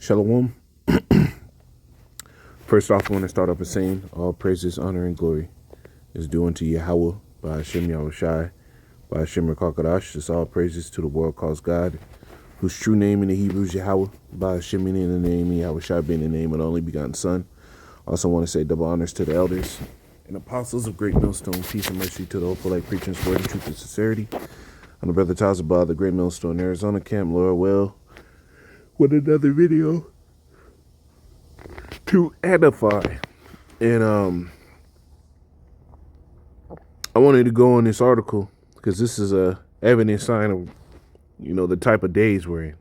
Shalom. First off, I want to start off by saying all praises, honor, and glory is due unto Yahweh, by Hashem Yahushai, by Hashem Rakakadash. It's all praises to the world calls God, whose true name in the Hebrew is Yahweh, by Hashem in the name, Yahushai being the name of the only begotten Son. Also want to say double honors to the elders and apostles of Great Millstone. Peace and mercy to the hopeful light preaching word and truth and sincerity. I'm the brother Tazabah, the Great Millstone, Arizona camp. Lord will with another video to edify. And I wanted to go on this article because this is a evident sign of, the type of days we're in.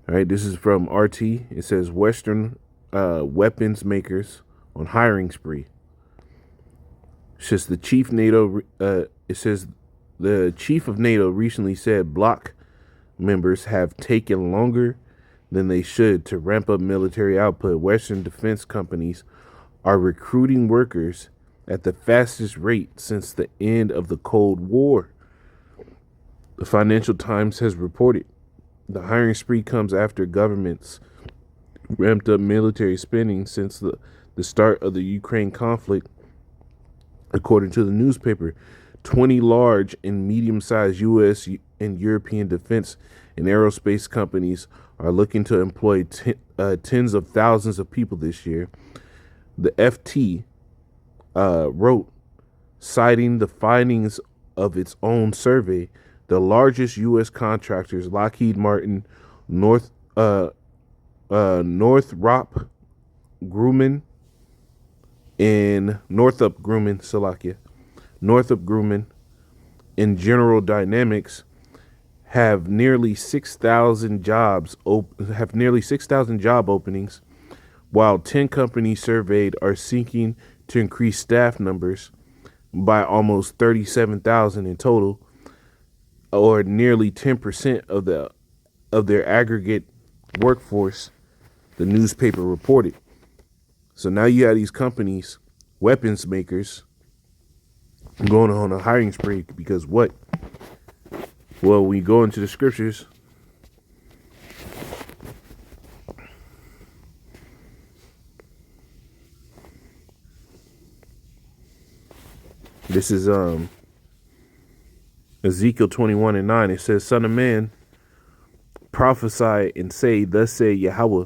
All right, this is from RT. It says Western weapons makers on hiring spree. It says the chief of NATO recently said bloc members have taken longer than they should to ramp up military output. Western defense companies are recruiting workers at the fastest rate since the end of the Cold War. The Financial Times has reported the hiring spree comes after governments ramped up military spending since the start of the Ukraine conflict. According to the newspaper, 20 large and medium-sized U.S. and European defense and aerospace companies are looking to employ tens of thousands of people this year. The FT wrote, citing the findings of its own survey, the largest U.S. contractors, Lockheed Martin, Northrop Grumman, and General Dynamics have nearly 6,000 job openings, while 10 companies surveyed are seeking to increase staff numbers by almost 37,000 in total, or nearly 10% of their aggregate workforce, the newspaper reported. So now you have these companies, weapons makers, going on a hiring spree because what? Well, when you go into the scriptures, this is Ezekiel 21:9. It says, "Son of man, prophesy and say, thus say Yahweh,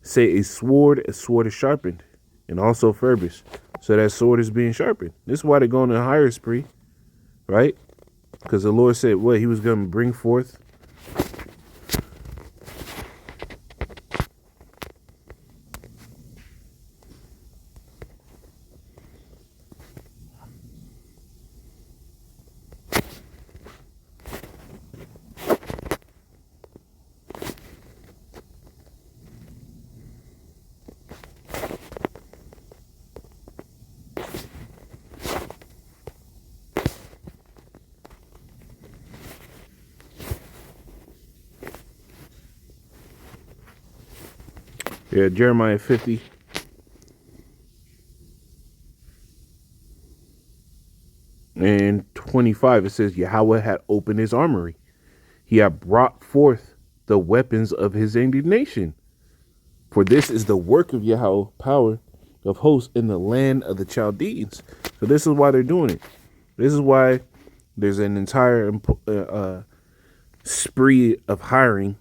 say a sword is sharpened and also furbished." So that sword is being sharpened. This is why they're going on a hire spree, right? Because the Lord said what? He was going to bring forth Jeremiah 50. And 25, it says, Yahweh had opened his armory. He had brought forth the weapons of his indignation. For this is the work of Yahweh, power of hosts in the land of the Chaldeans. So this is why they're doing it. This is why there's an entire spree of hiring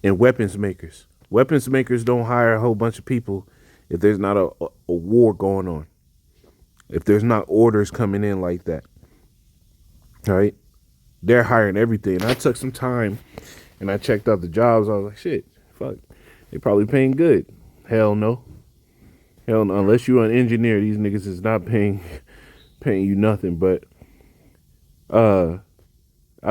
and weapons makers. Weapons makers don't hire a whole bunch of people if there's not a war going on. If there's not orders coming in like that. All right. They're hiring everything. And I took some time and I checked out the jobs. I was like, shit, fuck. They probably paying good. Hell no. Hell no. Unless you're an engineer, these niggas is not paying you nothing. But I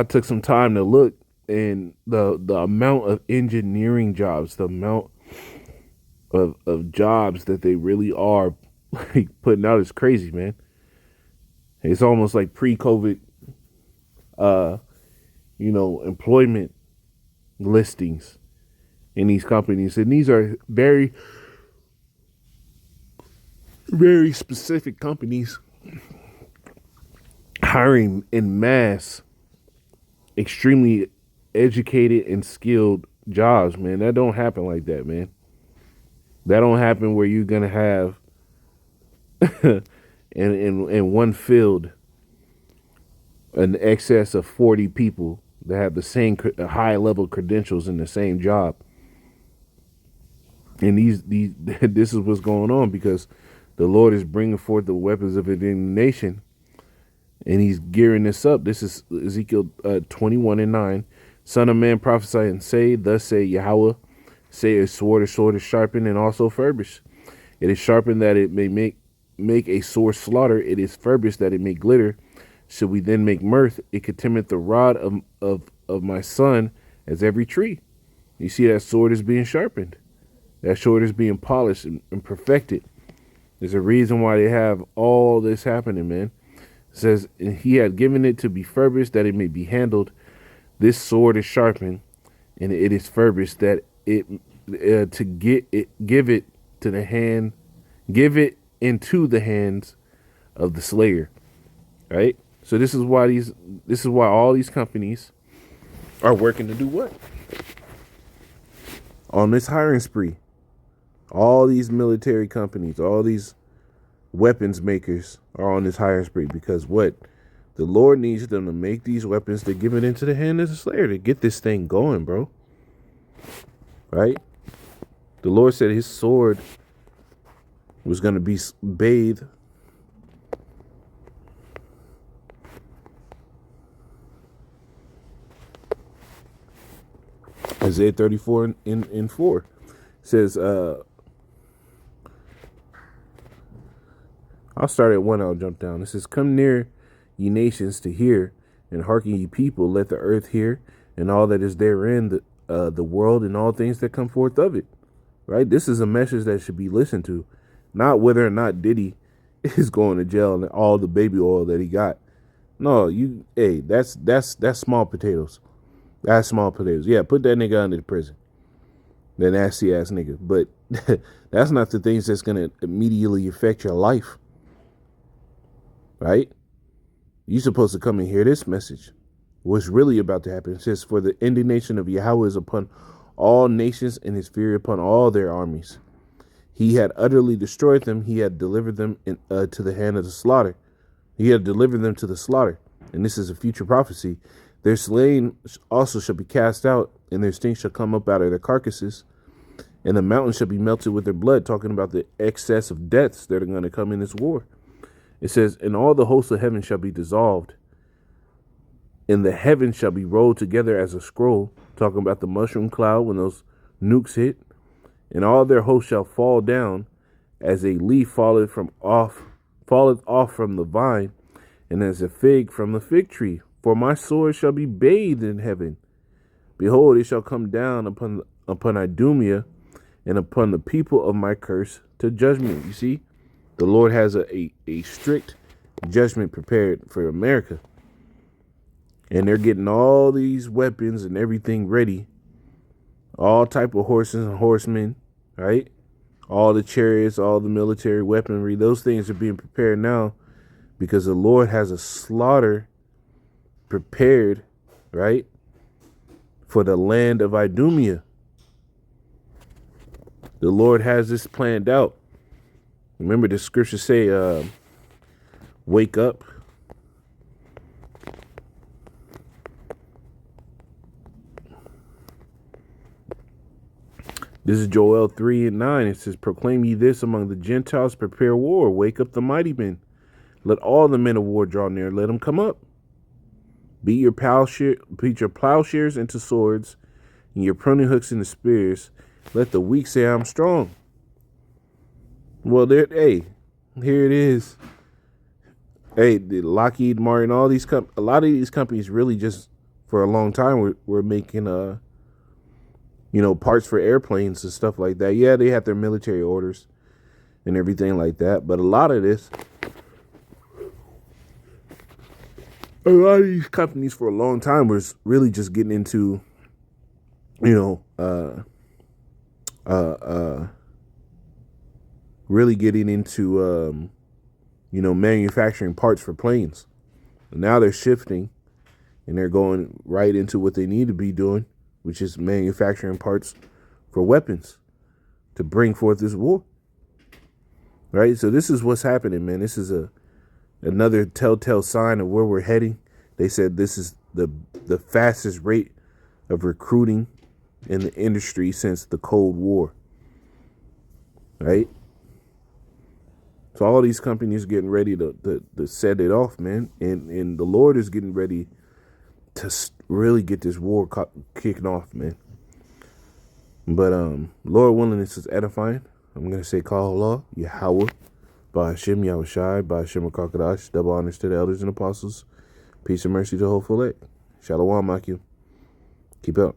took some time to look, and the amount of engineering jobs, the amount of jobs that they really are like putting out is crazy, man. It's almost like pre-COVID, employment listings in these companies. And these are very, very specific companies hiring in mass extremely educated and skilled jobs, man. That don't happen like that, man. That don't happen where you're gonna have in one field an excess of 40 people that have the same high level credentials in the same job. And these this is what's going on because the Lord is bringing forth the weapons of indignation, and He's gearing this up. This is Ezekiel 21:9. Son of man, prophesy and say, thus say Yahweh, say a sword is sharpened and also furbished. It is sharpened that it may make a sore slaughter. It is furbished that it may glitter. Should we then make mirth? It contemneth the rod of my son as every tree. You see that sword is being sharpened. That sword is being polished and perfected. There's a reason why they have all this happening, man. It says, and he had given it to be furbished that it may be handled. This sword is sharpened, and it is furbished that it give it to the hand, give it into the hands of the slayer. Right. So this is why all these companies are working to do what? On this hiring spree. All these military companies, all these weapons makers are on this hiring spree because what? The Lord needs them to make these weapons to give it into the hand of the slayer to get this thing going, bro. Right? The Lord said his sword was going to be bathed Isaiah 34 in 4 says, I'll start at 1, I'll jump down. It says, come near, ye nations, to hear, and hearken, ye people, let the earth hear, and all that is therein, the world, and all things that come forth of it. Right? This is a message that should be listened to, not whether or not Diddy is going to jail and all the baby oil that he got. No, that's small potatoes. That's small potatoes. Yeah, put that nigga under the prison. That nasty ass nigga. But that's not the things that's going to immediately affect your life. Right? You're supposed to come and hear this message. What's really about to happen. It says, for the indignation of Yahweh is upon all nations, and his fury upon all their armies. He had utterly destroyed them. He had delivered them to the hand of the slaughter. He had delivered them to the slaughter. And this is a future prophecy. Their slain also shall be cast out, and their stink shall come up out of their carcasses, and the mountains shall be melted with their blood, talking about the excess of deaths that are going to come in this war. It says, and all the hosts of heaven shall be dissolved, and the heavens shall be rolled together as a scroll, talking about the mushroom cloud when those nukes hit, and all their hosts shall fall down as a leaf falleth off from the vine, and as a fig from the fig tree. For my sword shall be bathed in heaven. Behold, it shall come down upon Idumea and upon the people of my curse to judgment. You see, the Lord has a strict judgment prepared for America. And they're getting all these weapons and everything ready. All type of horses and horsemen, right? All the chariots, all the military weaponry. Those things are being prepared now because the Lord has a slaughter prepared, right, for the land of Idumea. The Lord has this planned out. Remember the scriptures say, wake up. This is Joel 3:9. It says, proclaim ye this among the Gentiles, prepare war, wake up the mighty men. Let all the men of war draw near, let them come up. Beat your plowshares into swords, and your pruning hooks into spears. Let the weak say, I'm strong. Well, here it is. Hey, the Lockheed Martin, all these a lot of these companies really just for a long time were making parts for airplanes and stuff like that. Yeah, they had their military orders and everything like that, but a lot of these companies for a long time was really just getting into, manufacturing parts for planes. And now they're shifting and they're going right into what they need to be doing, which is manufacturing parts for weapons to bring forth this war. Right? So this is what's happening, man. This is another telltale sign of where we're heading. They said this is the fastest rate of recruiting in the industry since the Cold War. Right? So all these companies getting ready to set it off, man. And the Lord is getting ready to really get this war kicking off, man. But Lord willing, this is edifying. I'm going to say call Allah, Yahweh, Ba'ashim, Yahushai, Ba'ashim, Kakadash, double honors to the elders and apostles. Peace and mercy to the whole elect. Shalom, Makim. Keep up.